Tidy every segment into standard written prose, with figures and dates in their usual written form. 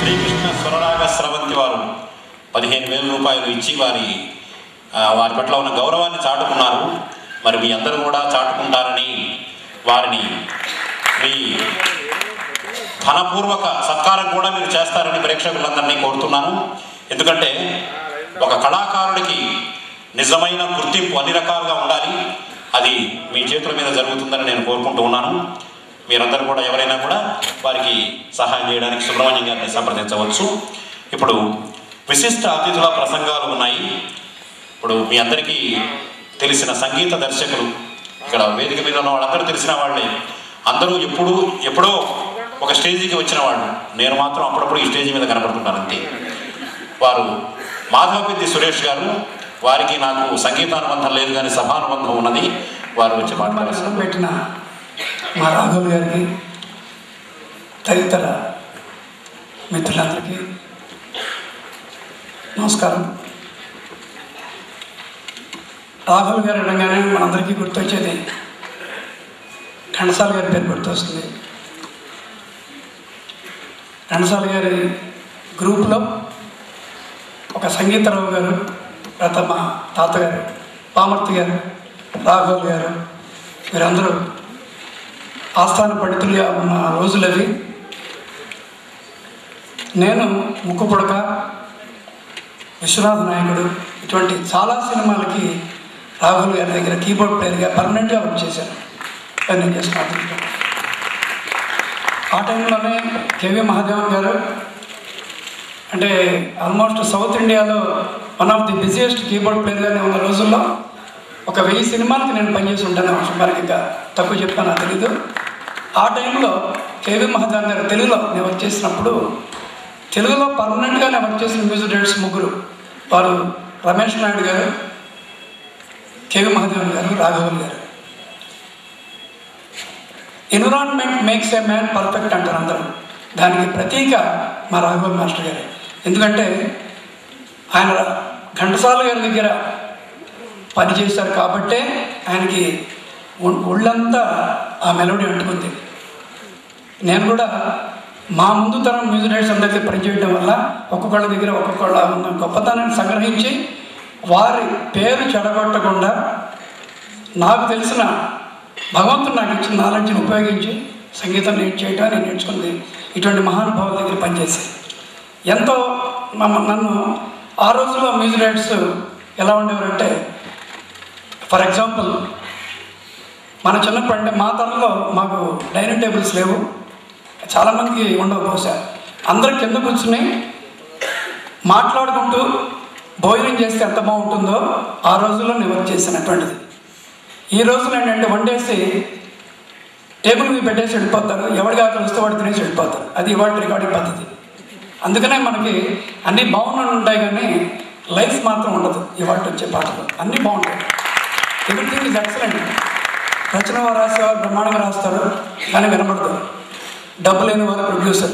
శ్రీకృష్ణ స్వరరాగ స్రవంతి వారు 15,000 రూపాయలు ఇచ్చి వారి పట్ల ఉన్న గౌరవాన్ని చాటుకున్నారు. మరి మీ అందరూ కూడా చాటుకుంటారని వారిని మీ ధనపూర్వక సత్కారం కూడా మీరు చేస్తారని ప్రేక్షకులందరినీ కోరుతున్నాను. ఎందుకంటే ఒక కళాకారుడికి నిజమైన గుర్తింపు అన్ని రకాలుగా ఉండాలి. అది మీ చేతుల మీద జరుగుతుందని నేను కోరుకుంటూ ఉన్నాను. మీరందరూ కూడా ఎవరైనా కూడా వారికి సహాయం చేయడానికి సుబ్రహ్మణ్యం గారిని సంప్రదించవచ్చు. ఇప్పుడు విశిష్ట అతిథుల ప్రసంగాలు ఉన్నాయి. ఇప్పుడు మీ అందరికీ తెలిసిన సంగీత దర్శకులు ఇక్కడ వేదిక మీద ఉన్న వాళ్ళందరూ తెలిసిన వాళ్ళే. అందరూ ఎప్పుడో ఒక స్టేజీకి వచ్చిన వాళ్ళు. నేను మాత్రం అప్పుడప్పుడు ఈ స్టేజీ మీద కనపడుతున్నాను అంతే. వారు మాధవపెద్ది సురేష్ గారు. వారికి నాకు సంగీతానుబంధం లేదు కానీ సభానుబంధం ఉన్నది. వారు వచ్చి మాట్లాడారు. పెట్టిన మా రాఘవ్ గారికి, తదితర మిత్రులందరికీ నమస్కారం. రాఘవ్ గారు అనగానే మనందరికీ గుర్తొచ్చేది ఘంటసాల గారి పేరు గుర్తొస్తుంది. ఘంటసాల గారి గ్రూప్లో ఒక సంగీతరావు గారు, తర్వాత మా తాతగారు పామర్తి గారు, రాఘవ్ గారు, వీరందరూ ఆస్థాన పండితులుగా ఉన్న రోజులవి. నేను ముక్కుపుడక, విశ్వనాథ నాయకుడు ఇటువంటి చాలా సినిమాలకి రాఘవ్ గారి దగ్గర కీబోర్డ్ ప్లేయర్గా పర్మనెంట్గా వర్క్ చేశాను. నేను చేసిన ఆ టైంలోనే కేవీ మహాదేవన్ గారు అంటే ఆల్మోస్ట్ సౌత్ ఇండియాలో one of the busiest keyboard ప్లేయర్గానే ఉన్న రోజుల్లో ఒక 1000 సినిమాలకి నేను పనిచేసి ఉంటాను. మనకి ఇంకా తక్కువ చెప్తాను తెలీదు. ఆ టైంలో కేవీ మహాదేవన్ గారు తెలుగులో నేను వర్క్ చేసినప్పుడు తెలుగులో పర్మనెంట్గా నేను వర్క్ చేసిన మ్యూజిక్ డైరెక్టర్స్ 3. వారు రమేష్ నాయుడు గారు, కేవీ మహాదేవన్ గారు, రాఘవన్ గారు. Environment makes a man perfect అంటారు అందరూ. దానికి ప్రతీక మా రాఘవన్ మాస్టర్ గారు. ఎందుకంటే ఆయన ఘంటసాల గారి దగ్గర పనిచేశారు కాబట్టే ఆయనకి ఒళ్ళంతా ఆ మెలోడీ అంటుకుంది. నేను కూడా మా ముందు తరం మ్యూజిక్ డైరెక్టర్స్ అందరికీ పనిచేయడం వల్ల ఒక్కొక్కళ్ళ దగ్గర ఒక్కొక్కళ్ళ ఉన్న గొప్పతనాన్ని సంగ్రహించి వారి పేరు చెడగొట్టకుండా నాకు తెలిసిన భగవంతుడు నాకు ఇచ్చిన నాలెడ్జ్ని ఉపయోగించి సంగీతం చేయడం నేను నేర్చుకుంది ఇటువంటి మహానుభావుల దగ్గర పనిచేసి. ఎంతో నన్ను ఆ రోజుల్లో మ్యూజిక్ డైరెక్టర్స్ ఎలా ఉండేవారంటే, ఫర్ ఎగ్జాంపుల్ మన చిన్నప్పుడు అంటే మా తరంలో మాకు డైనింగ్ టేబుల్స్ లేవు, చాలామందికి ఉండవు బహుశా. అందరూ కింద కూర్చుని మాట్లాడుకుంటూ భోజనం చేస్తే ఎంత బాగుంటుందో ఆ రోజుల్లో నేను వర్క్ చేసినటువంటిది. ఈ రోజులు ఏంటంటే వండేసి టేబుల్ మీద పెట్టేసి వెళ్ళిపోతారు, ఎవరికి ఆకలి వస్తే వాడు తినేసి వెళ్ళిపోతారు. అది ఇవాళ రికార్డింగ్ పద్ధతి. అందుకనే మనకి అన్నీ బాగున్నాడు ఉంటాయి కానీ లైఫ్ మాత్రం ఉండదు. ఇవాళ వచ్చే పాటలు అన్నీ బాగుంటాయి. Everything is excellent. రచన వారు రాసేవారు బ్రహ్మాండంగా రాస్తారు కానీ వినపడదు. డబ్బు లేని వారు ప్రొడ్యూసర్.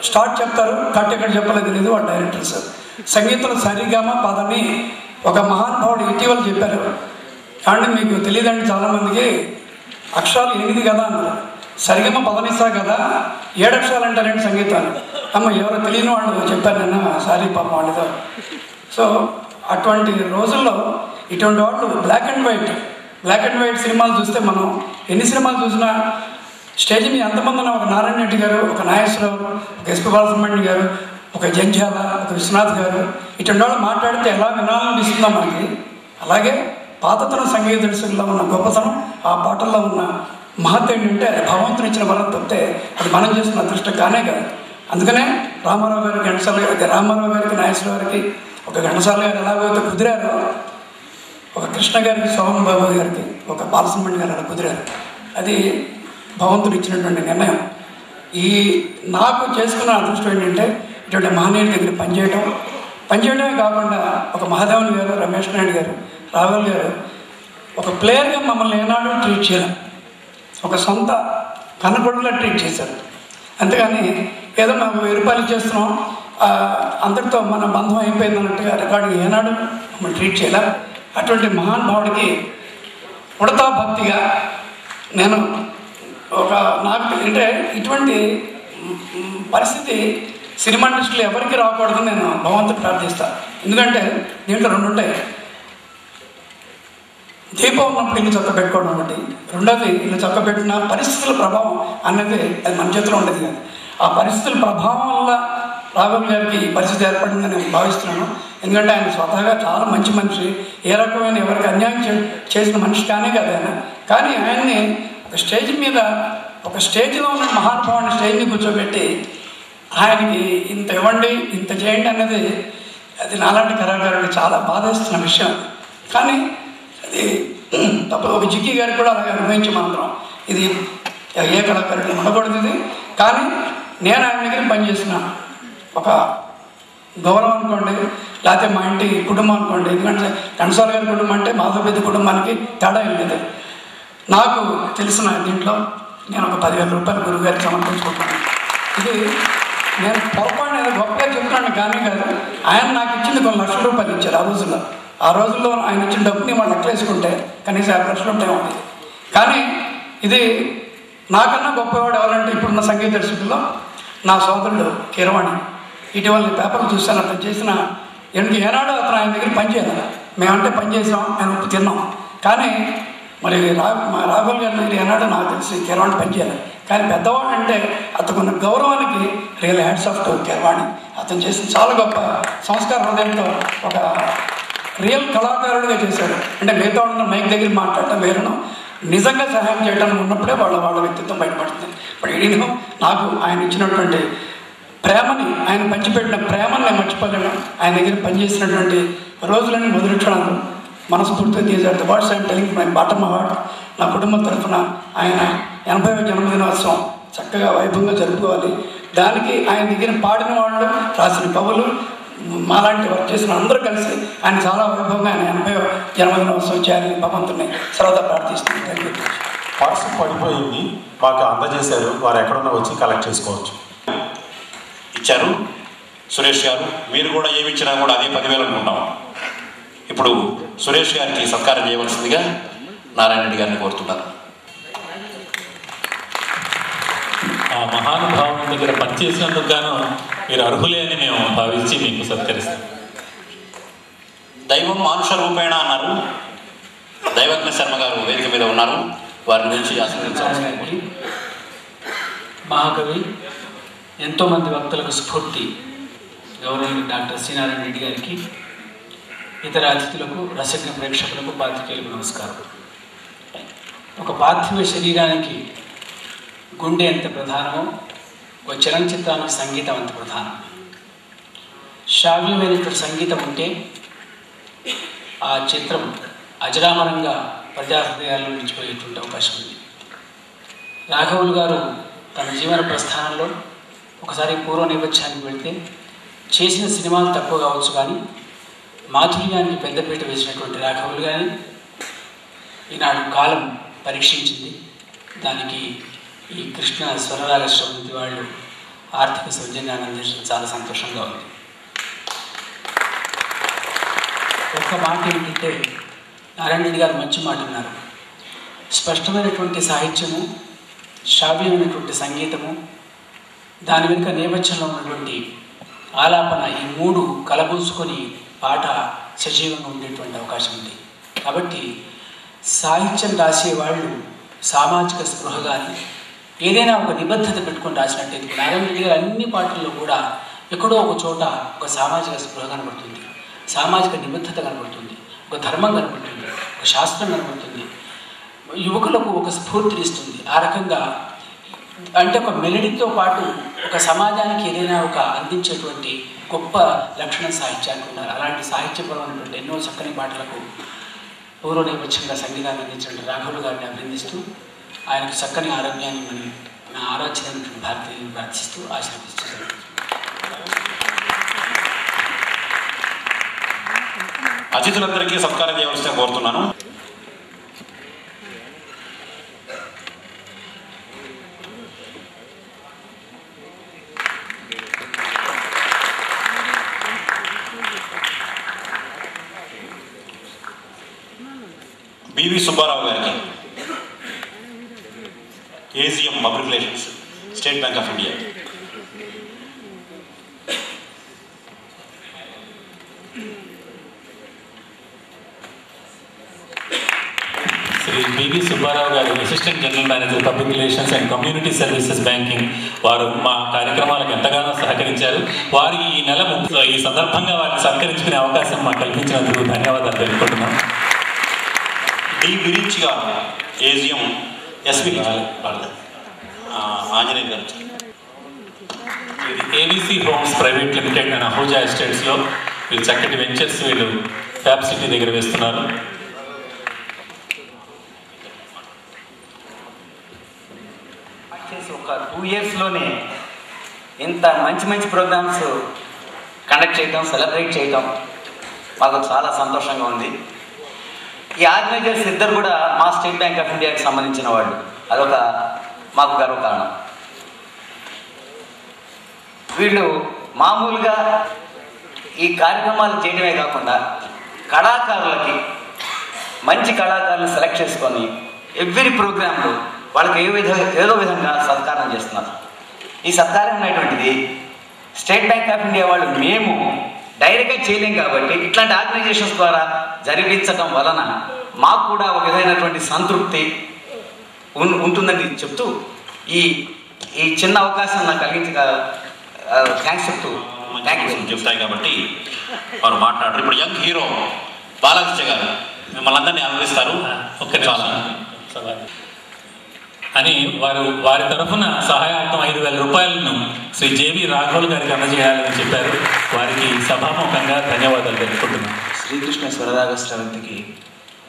స్టార్ట్ చెప్తారు, కట్ ఎక్కడ చెప్పలేదు తెలియదు వాడు డైరెక్టర్స్. సంగీతంలో సరిగమ పదని ఒక మహానుభావుడు ఇటీవల చెప్పారు. కానీ మీకు తెలియదండి చాలామందికి, అక్షరాలు 8 కదా అన్నారు. సరిగమ పదనిస్తా కదా 7 అక్షరాలు అంటారండి సంగీతాన్ని. అమ్మ ఎవరో తెలియని వాళ్ళు చెప్పారు నిన్న, సారీ పాపం వాళ్ళతో. సో అటువంటి రోజుల్లో ఇటువంటి వాళ్ళు బ్లాక్ అండ్ వైట్ సినిమాలు చూస్తే మనం ఎన్ని సినిమాలు చూసినా స్టేజ్ మీద ఎంతమంది ఉన్నా, ఒక నారాయణ రెడ్డి గారు, ఒక నాగేశ్వరరావు, ఒక ఎస్పి బాలసుబ్రహ్మణ్యం గారు, ఒక జంధ్యాల, ఒక విశ్వనాథ్ గారు, ఇటువంటి వాళ్ళు మాట్లాడితే ఎలా వినాలనిపిస్తుందో మనకి. అలాగే పాతతరం సంగీత దర్శకుల్లో ఉన్న గొప్పతనం, ఆ పాటల్లో ఉన్న మహత్వం ఏంటంటే అది భగవంతుని ఇచ్చిన వరం తప్పితే అది మనం చేస్తున్న అదృష్టం కానే కాదు. అందుకనే రామారావు గారికి, రామారావు గారికి, నాగేశ్వరరావు గారికి, ఒక ఘంటసాల గారు ఎలాగైతే కుదిరారో, ఒక కృష్ణ గారికి, శోభన్ బాబు గారికి, ఒక బాలసుబ్రహ్మణ్యం గారు అలా కుదిరారు. అది భగవంతుడు ఇచ్చినటువంటి నిర్ణయం. నాకు చేసుకున్న అదృష్టం ఏంటంటే ఇటువంటి మహనీయుల దగ్గర పనిచేయడమే కాకుండా ఒక మహాదేవన్ గారు, రమేష్ నాయుడు గారు, రాఘవ్ గారు ఒక ప్లేయర్గా మమ్మల్ని ఏనాడు ట్రీట్ చేయడం, ఒక సొంత కన్నకొడుకులా ట్రీట్ చేశారు. అంతేగాని ఏదో మేము 1000 రూపాయలు చేస్తున్నాం అంతటితో మన బంధం అయిపోయింది అన్నట్టుగా రికార్డింగ్ ఏనాడు మమ్మల్ని ట్రీట్ చేయాల. అటువంటి మహానుభావుడికి ఉడతా భక్తిగా నేను నాకు అంటే ఇటువంటి పరిస్థితి సినిమా ఇండస్ట్రీలో ఎవరికి రాకూడదని నేను భగవంతుడు ప్రార్థిస్తాను. ఎందుకంటే దీంట్లో రెండు ఉంటాయి. దీపం ఉన్నప్పుడు ఇల్లు చక్క పెట్టుకోవడం ఒకటి, రెండోది ఇల్లు చక్క పెట్టిన పరిస్థితుల ప్రభావం అనేది అది మన చేతిలో ఉండేది కాదు. ఆ పరిస్థితుల ప్రభావం వల్ల రాఘవ్ గారికి ఈ పరిస్థితి ఏర్పడిందని నేను భావిస్తున్నాను. ఎందుకంటే ఆయన స్వతహాగా చాలా మంచి మనిషి, ఏ రకమైన ఎవరికి అన్యాయం చేసిన మనిషి కానీ కాదు ఆయన. కానీ ఆయన్ని ఒక స్టేజ్ మీద, ఒక స్టేజ్లో ఉన్న మహానుభావుని స్టేజ్ని కూర్చోబెట్టి ఆయనకి ఇంత ఇవ్వండి, ఇంత చేయండి అనేది అది నాలాంటి కళాకారుడికి చాలా బాధేస్తున్న విషయం. కానీ అది తప్ప ఒక జిక్కి గారికి కూడా అలాగే అనుభవించమంటాం. ఇది ఏ కళాకారుడు ఉండకూడదు ఇది. కానీ నేను ఆయన దగ్గర పనిచేసిన ఒక గౌరవం అనుకోండి, లేకపోతే మా ఇంటి కుటుంబం అనుకోండి. ఎందుకంటే ఘంటసాల గారి కుటుంబం అంటే మాధవ పెద్ద కుటుంబానికి తేడా లేదు. నాకు తెలిసిన దీంట్లో నేను ఒక 10,000 రూపాయలు గురువుగారికి సమర్పించుకుంటాను. ఇది నేను పొరపాటు ఏదో గొప్పగా చెప్తున్నాను కానీ కాదు. ఆయన నాకు ఇచ్చింది కొన్ని లక్షల రూపాయలు ఇచ్చారు ఆ రోజుల్లో. ఆ రోజుల్లో ఆయన ఇచ్చిన డబ్బుని మనం లెక్కలేసుకుంటే కనీసం 50 లక్షలు ఉంటాయి. కానీ ఇది నాకన్నా గొప్పవాడు ఎవరంటే ఇప్పుడున్న సంగీత దర్శకుల్లో నా సోదరుడు కీరవాణి. ఇటీవల పేపర్లు చూస్తాను. అతను చేసిన ఏనాడో అతను ఆయన దగ్గర పనిచేయాలి. మేమంటే పనిచేసాం, ఆయన ఉప్పు తిన్నాం. కానీ మరి రాఘవ్ గారి దగ్గర ఏనాడో నాకు తెలిసి కీరవాణి పనిచేయాలి. కానీ పెద్దవాడు అంటే అతనుకున్న గౌరవానికి real hats off to Keeravani. అతను చేసిన చాలా గొప్ప సంస్కార హృదయంతో ఒక రియల్ కళాకారుడిగా చేశాడు. అంటే మిగతా ఉన్న మైక్ దగ్గర మాట్లాడటం వేరును, నిజంగా సహాయం చేయడానికి ఉన్నప్పుడే వాళ్ళ వ్యక్తిత్వం బయటపడుతుంది. ఇప్పుడు ఈయన నాకు ఆయన ఇచ్చినటువంటి ప్రేమని, ఆయన పంచిపెట్టిన ప్రేమని నేను మర్చిపోలేను. ఆయన దగ్గర పనిచేసినటువంటి రోజులని మొదటి క్షణాలు మనస్ఫూర్తిగా తీసాడు. What's I'm telling my bottom heart. నా కుటుంబం తరఫున ఆయన 80వ జన్మదినోత్సవం చక్కగా వైభవంగా జరుపుకోవాలి. దానికి ఆయన దగ్గర పాడిన వాళ్ళు, రాసిన కవులు, మాలాంటి వర్క్ చేసిన అందరూ కలిసి ఆయన చాలా వైభవంగా ఆయన 80వ జన్మదినోత్సవం చేయాలని భగవంతుని సర్వదా ప్రార్థిస్తున్నాను. పర్సు పడిపోయింది, మాకు అందజేశారు. వారు ఎక్కడున్నా వచ్చి కలెక్ట్ చేసుకోవచ్చు. ఇచ్చారు సురేష్ గారు. మీరు కూడా ఏమి ఇచ్చినా కూడా అదే 10,000 అనుకుంటాం. ఇప్పుడు సురేష్ గారికి సత్కారం చేయవలసిందిగా నారాయణ రెడ్డి గారిని కోరుతున్నారు. ఆ మహానుభావుని దగ్గర పనిచేసినందుకు గాను మీరు అర్హులే అని మేము భావించి మీకు సత్కరిస్తాం. దైవం మానుష రూపేణ అన్నారు. దైవజ్ఞ శర్మ గారు వేదిక మీద ఉన్నారు. వారి గురించి ఆశీర్వదించాలి. మహాకవి, ఎంతోమంది వక్తలకు స్ఫూర్తి గౌరవనీయులు డాక్టర్ సి. నారాయణ రెడ్డి గారికి, ఇతర అతిథులకు, రసజ్ఞ ప్రేక్షకులకు, పాత్రికేయులకు నమస్కారం. ఒక పార్థివ శరీరానికి గుండె ఎంత ప్రధానమో ఒక చలనచిత్రానికి సంగీతం అంత ప్రధానం. శ్రావ్యమైనటువంటి సంగీతం ఉంటే ఆ చిత్రం అజరామరంగా ప్రజా హృదయాల్లో నిలిచిపోయేటువంటి అవకాశం ఉంది. రాఘవులు గారు తన జీవన ప్రస్థానంలో ఒకసారి పూర్వ నేపథ్యానికి వెళ్తే చేసిన సినిమాలు తక్కువ కావచ్చు, కానీ మాధుర్యానికి పెద్దపీట వేసినటువంటి రాఘవులు కానీ ఈనాడు కాలం పరీక్షించింది. దానికి ఈ కృష్ణ స్వరరాగ సమితి వాళ్ళు ఆర్థిక సౌజన్యాన్ని అందించడం చాలా సంతోషంగా ఉంది. ఒక్క మాట ఏంటంటే, నారాయణ రెడ్డి గారు మంచి మాట అన్నారు. స్పష్టమైనటువంటి సాహిత్యము, శ్రావ్యమైనటువంటి సంగీతము, దాని వెనుక నేపథ్యంలో ఉన్నటువంటి ఆలాపన, ఈ మూడు కలబూసుకొని పాట సజీవంగా ఉండేటువంటి అవకాశం ఉంది. కాబట్టి సాహిత్యం రాసేవాళ్ళు సామాజిక స్పృహ కానీ ఏదైనా ఒక నిబద్ధత పెట్టుకొని రాసినట్టయితే, నారాయణ రెడ్డి గారు అన్ని పాటల్లో కూడా ఎక్కడో ఒక చోట ఒక సామాజిక స్పృహ కనబడుతుంది, సామాజిక నిబద్ధత కనబడుతుంది, ఒక ధర్మం కనబడుతుంది, ఒక శాస్త్రం కనబడుతుంది, యువకులకు ఒక స్ఫూర్తినిస్తుంది. ఆ రకంగా అంటే ఒక మెలడీతో పాటు ఒక సమాజానికి ఏదైనా ఒక అందించేటువంటి గొప్ప లక్షణ సాహిత్యానికి ఉన్నారు. అలాంటి సాహిత్యపరమైనటువంటి ఎన్నో చక్కని పాటలకు పూర్వ నేపథ్యంగా సంగీతాన్ని అందించిన రాఘవులు గారిని అభినందిస్తూ, ఆయనకు చక్కని ఆరోగ్యాన్ని మనం నా ఆరాధ్యమైనటువంటి భారతీయులను ప్రార్థిస్తూ ఆశీర్వదిస్తున్నాను. అతిథులందరికీ సత్కారం చేయవలసిందిగా కోరుతున్నాను. బివి సుబ్బారావు గారికి, AGM public relations, State Bank of India. B V Subbarao గారు, assistant general manager public relations and community services banking, వారు మా కార్యక్రమాలకు ఎంతగానో సహకరించారు. వారి ఈ నెల ఈ సందర్భంగా వారిని సత్కరించుకునే అవకాశం మాకు కల్పించినందుకు ధన్యవాదాలు తెలుపుకుంటున్నాం. డి విరించి గారు, ఏజిఎం ఎస్వి ఆంజనేయ గారు. ఇది ABC homes private limited and Ahuja ఎస్టేట్స్లో వీళ్ళు చక్కటి వెంచర్స్ వీళ్ళు ఫ్యాబ్ సిటీ దగ్గర వేస్తున్నారు. ఒక 2 yearsలోనే ఇంత మంచి మంచి ప్రోగ్రామ్స్ కండక్ట్ చేయటం, సెలబ్రేట్ చేయటం మాకు చాలా సంతోషంగా ఉంది. ఈ ఆర్గనైజర్స్ ఇద్దరు కూడా మా స్టేట్ బ్యాంక్ ఆఫ్ ఇండియాకి సంబంధించిన వాళ్ళు, అదొక మాకు గర్వకారణం. వీళ్ళు మామూలుగా ఈ కార్యక్రమాలు చేయడమే కాకుండా కళాకారులకి, మంచి కళాకారులను సెలెక్ట్ చేసుకొని ఎవ్రీ ప్రోగ్రాంలో వాళ్ళకి ఏదో విధంగా సత్కారం చేస్తున్నారు. ఈ సత్కారం అనేటువంటిది స్టేట్ బ్యాంక్ ఆఫ్ ఇండియా వాళ్ళు మేము డైరెక్ట్గా చేయలేం కాబట్టి ఇట్లాంటి ఆర్గనైజేషన్స్ ద్వారా జరిపించడం వలన మాకు కూడా ఒక విధమైనటువంటి సంతృప్తి ఉంటుందని చెప్తూ ఈ చిన్న అవకాశం నాకు కలిగించ థ్యాంక్స్ చెప్తూ చెప్తాయి కాబట్టి వారు మాట్లాడారు. ఇప్పుడు యంగ్ హీరో బాలకృష్ణ గారు మిమ్మల్ని అందరినీ ఆదరిస్తారు. అని వారి తరఫున సహాయార్థం 5,000 రూపాయలను శ్రీ జేవి రాఘవులు గారికి అందజేయాలని చెప్పారు. వారికి సభాముఖంగా ధన్యవాదాలు తెలుపుకుంటున్నాను. శ్రీకృష్ణ స్వరరాగ స్రవంతికి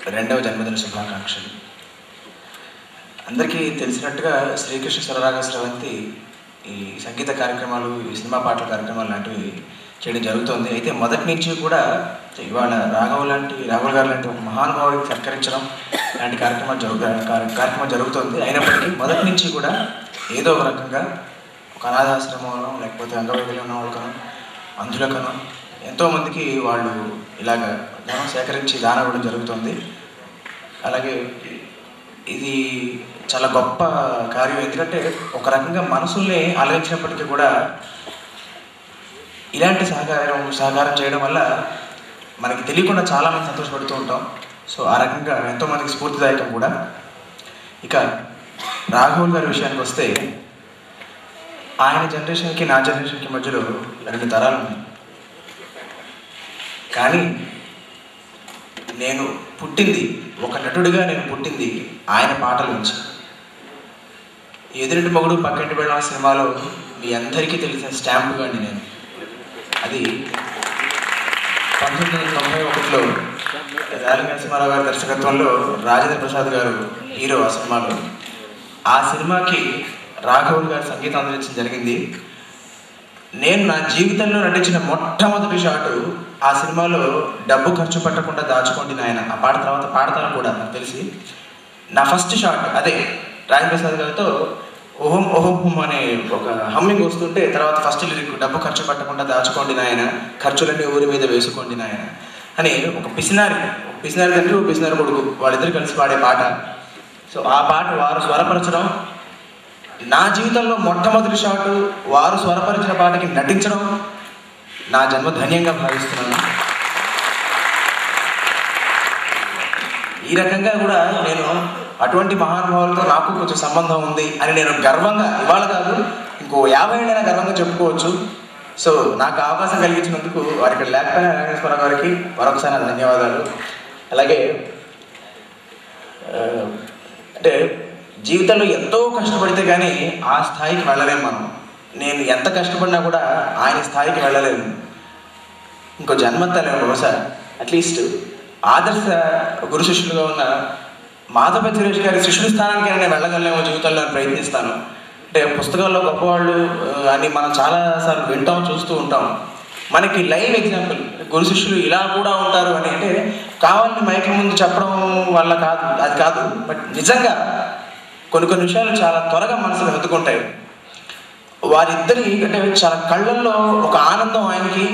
2వ జన్మదిన శుభాకాంక్షలు. అందరికీ తెలిసినట్టుగా శ్రీకృష్ణ స్వరరాగ స్రవంతి ఈ సంగీత కార్యక్రమాలు, ఈ సినిమా పాటల కార్యక్రమాలు లాంటివి చేయడం జరుగుతుంది. అయితే మొదటి నుంచి కూడా ఇవాళ రాఘవ్ గారు లాంటి ఒక మహానుభావుడికి సత్కరించడం లాంటి కార్యక్రమం జరుగుతుంది. అయినప్పటికీ మొదటి నుంచి కూడా ఏదో ఒక రకంగా ఒక అనాథాశ్రమంలో, లేకపోతే అంగవైకల్యం ఉన్న వాళ్ళకనో, అంధులకనో ఎంతోమందికి వాళ్ళు ఇలాగ ధనం సేకరించి దానం ఇవ్వడం జరుగుతుంది. అలాగే ఇది చాలా గొప్ప కార్యం. ఎందుకంటే ఒక రకంగా మనసుల్ని ఆలోచించినప్పటికీ కూడా ఇలాంటి సహకారం చేయడం వల్ల మనకి తెలియకుండా చాలామంది సంతోషపడుతూ ఉంటాం. సో ఆ రకంగా ఎంతోమందికి స్ఫూర్తిదాయకం కూడా. ఇక రాఘవుల్ గారి విషయానికి వస్తే, ఆయన జనరేషన్కి నా జనరేషన్కి మధ్యలో 2 తరాలు ఉన్నాయి. కానీ నేను పుట్టింది, ఒక నటుడిగా నేను పుట్టింది ఆయన పాటల నుంచి. ఎదురింటి మొగుడు పక్కింటి వెళ్ళిన సినిమాలో మీ అందరికీ తెలిసిన స్టాంపు గాని నేను. అది 1991లో రాలి నరసింహారావు గారి దర్శకత్వంలో రాజేంద్ర ప్రసాద్ గారు హీరో ఆ సినిమాలో. ఆ సినిమాకి రాఘవుల్ గారు సంగీతం అందించడం జరిగింది. నేను నా జీవితంలో నటించిన మొట్టమొదటి షాటు ఆ సినిమాలో డబ్బు ఖర్చు పెట్టకుండా దాచుకోండి నాయన. ఆ పాట తర్వాత పాడతాను కూడా నాకు తెలిసి. నా ఫస్ట్ షాట్ అదే రాజేంద్ర ప్రసాద్ గారితో ఓహం ఓహం హుమ్ అనే ఒక హమ్మింగ్ వస్తుంటే తర్వాత ఫస్ట్ లిరిక్ డబ్బు ఖర్చు పెట్టకుండా దాచుకోండి నాయన, ఖర్చులన్నీ ఊరి మీద వేసుకోండి నాయన అని ఒక పిసినారి తండ్రి, పిసినారి కొడుకు వాళ్ళిద్దరు కలిసి పాడే పాట. సో ఆ పాట వారు స్వరపరచడం, నా జీవితంలో మొట్టమొదటి షాటు వారు స్వరపరిచిన పాటకి నటించడం నా జన్మ ధన్యంగా భావిస్తున్నాను. ఈ రకంగా కూడా నేను అటువంటి మహానుభావులతో నాకు కొంచెం సంబంధం ఉంది అని నేను గర్వంగా, ఇవాళ కాదు ఇంకో 50 ఏళ్ళైనా గర్వంగా చెప్పుకోవచ్చు. సో నాకు అవకాశం కలిగించినందుకు వారి ఇక్కడ లేకపోయినా వెంకటేశ్వర గారికి మరొకసారి ధన్యవాదాలు. అలాగే అంటే జీవితంలో ఎంతో కష్టపడితే కానీ ఆ స్థాయికి వెళ్ళలేము మనం. నేను ఎంత కష్టపడినా కూడా ఆయన స్థాయికి వెళ్ళలేము. ఇంకో జన్మత్తలేము బహుశా. అట్లీస్ట్ ఆదర్శ గురు శిష్యులుగా ఉన్న మాధవపతి సురేష్ గారి శిష్యుడి స్థానానికి నేను వెళ్ళగలేమో జీవితంలో ప్రయత్నిస్తాను. అంటే పుస్తకాల్లో గొప్పవాళ్ళు అని మనం చాలాసార్లు వింటాం, చూస్తూ ఉంటాం. మనకి లైవ్ ఎగ్జాంపుల్ గురు శిష్యులు ఇలా కూడా ఉంటారు అని అంటే కావాలని మైక్ ముందు చెప్పడం వల్ల కాదు, అది కాదు. బట్ నిజంగా కొన్ని విషయాలు చాలా త్వరగా మనసుకు హత్తుకుంటాయి. వారిద్దరి అంటే చాలా కళ్ళల్లో ఒక ఆనందం, ఆయనకి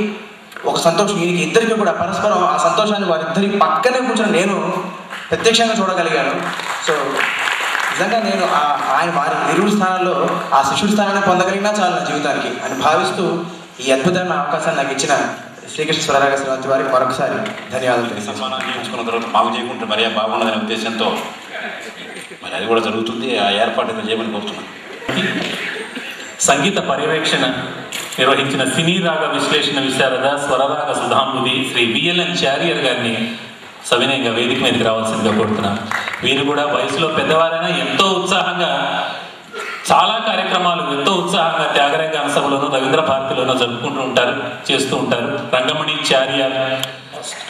ఒక సంతోషం, ఈయనకి ఇద్దరికి కూడా పరస్పరం ఆ సంతోషాన్ని వారిద్దరి పక్కనే కూర్చొని నేను ప్రత్యక్షంగా చూడగలిగాను. సో నిజంగా నేను వారి ఇరువురు స్థానాల్లో ఆ శిష్యుడి స్థానాన్ని పొందగలిగినా చాలు నా జీవితానికి అని భావిస్తూ ఈ అద్భుతమైన అవకాశాన్ని నాకు ఇచ్చిన శ్రీకృష్ణ స్వరరాగ స్రవంతి వారికి మరొకసారి ధన్యవాదాలు. సన్మానాన్ని చేయించుకున్న తర్వాత బాగు చేయకుంటే మర్యాద బాగుండదనే ఉద్దేశంతో మరి అది కూడా జరుగుతుంది. ఆ ఏర్పాటు చేయమని కోరుతున్నాను. సంగీత పర్యవేక్షణ నిర్వహించిన సినీ రాగ విశ్లేషణ విశారద స్వరరాగ సుధాంబుది శ్రీ విఎల్ఎన్ చారియర్ గారిని సవినయంగా వేదిక మీదకి రావాల్సిందిగా కోరుతున్నాను. వీరు కూడా వయసులో పెద్దవారైనా ఎంతో ఉత్సాహంగా చాలా కార్యక్రమాలు ఎంతో ఉత్సాహంగా త్యాగరాయ గాన సభలోనూ రవీంద్ర భారతిలోనూ జరుపుకుంటూ ఉంటారు, చేస్తూ ఉంటారు. రంగమణి చారియర్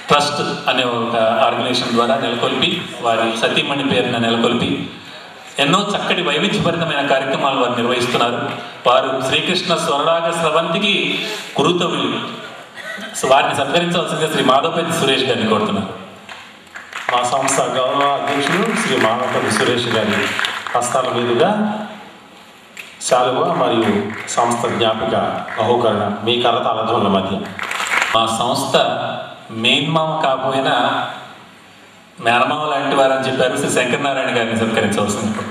ట్రస్ట్ అనే ఒక ఆర్గనైజేషన్ ద్వారా నెలకొల్పి వారి సతీమణి పేరున నెలకొల్పి ఎన్నో చక్కటి వైవిధ్యభరితమైన కార్యక్రమాలు వారు నిర్వహిస్తున్నారు. వారు శ్రీకృష్ణ స్వరరాగ స్రవంతికి కురుతవులు. వారిని సత్కరించవలసిందిగా శ్రీ మాధవపతి సురేష్ గారిని కోరుతున్నారు. మా సంస్థ గౌరవ అధ్యక్షులు శ్రీ మాధవపతి సురేష్ గారి హస్తాల మీదుగా శాలువ మరియు సంస్థ జ్ఞాపిక బహుకరణ మీ కరతాళధ్వనుల మధ్య. మా సంస్థ మేన్మామ కాకపోయినా మేనమామ లాంటి వారని చెప్పారు. శ్రీ శంకరనారాయణ గారిని సత్కరించవలసింది.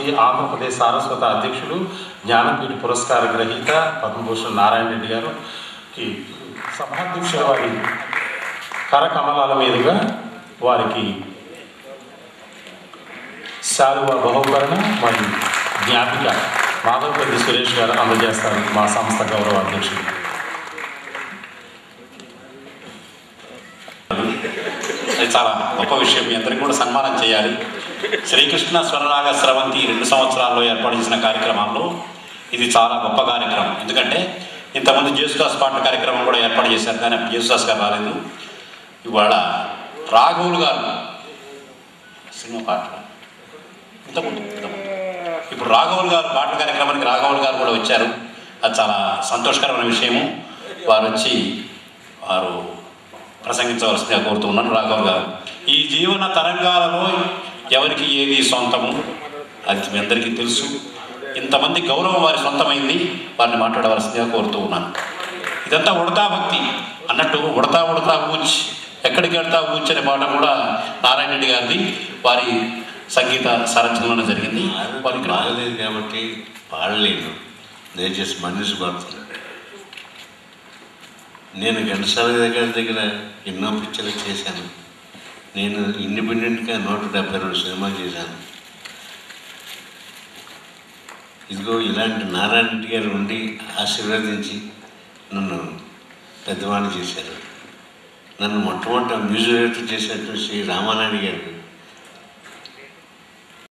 ఈ ఆంధ్రప్రదేశ్ సారస్వత అధ్యక్షులు జ్ఞానపీఠ పురస్కార గ్రహీత పద్మభూషణ్ నారాయణ రెడ్డి గారుకి సభాధ్యక్షుల వారి కరకమలాల మీదుగా వారికి శాలువ బహుకరణ మరియు జ్ఞాపిక మాధవపతి సురేష్ గారు అందజేస్తారు. మా సంస్థ గౌరవ అధ్యక్షులు. అది చాలా గొప్ప విషయం. మీ అందరికీ కూడా సన్మానం చేయాలి. శ్రీకృష్ణ స్వరరాగ స్రవంతి 2 సంవత్సరాల్లో ఏర్పాటు చేసిన కార్యక్రమాల్లో ఇది చాలా గొప్ప కార్యక్రమం. ఎందుకంటే ఇంతకుముందు జేసుదాస్ పాటల కార్యక్రమం కూడా ఏర్పాటు చేశారు, కానీ జేసుదాస్ గారు రాలేదు. ఇవాళ రాఘవులు గారు సినిమా పాటలు ఇంతకుముందు ఇప్పుడు రాఘవులు గారు పాటల కార్యక్రమానికి రాఘవులు గారు కూడా వచ్చారు. అది చాలా సంతోషకరమైన విషయము. వారు వచ్చి వారు ప్రసంగించవలసిందిగా కోరుతున్నాను. రాఘవ్ గారు, ఈ జీవన తరంగాలలో ఎవరికి ఏది సొంతము అది మీ అందరికీ తెలుసు. ఇంతమంది గౌరవం వారి సొంతమైంది, వారిని మాట్లాడవలసిందిగా కోరుతూ ఉన్నాను. ఇదంతా ఉడతా భక్తి అన్నట్టు ఉడతా ఉడతా ఊచి ఎక్కడికి వెళ్తా ఊచి అనే పాట కూడా నారాయణ రెడ్డి గారిది వారి సంగీత సారథ్యంలోనే జరిగింది. వారికి రాలేదు కాబట్టి పాడలేను, దయచేసి మనిషి పడుతున్నాడు. నేను ఘంటసాల దగ్గర ఎన్నో పిక్చర్లు చేశాను. నేను ఇండిపెండెంట్గా 172 సినిమాలు చేశాను. ఇదిగో ఇలాంటి నారాయణ రెడ్డి గారు ఉండి ఆశీర్వదించి నన్ను పెద్దవాణి చేశారు. నన్ను మొట్టమొదటి మ్యూజిక్ డైరెక్టర్ చేసినటువంటి శ్రీ రామానాయుడు గారు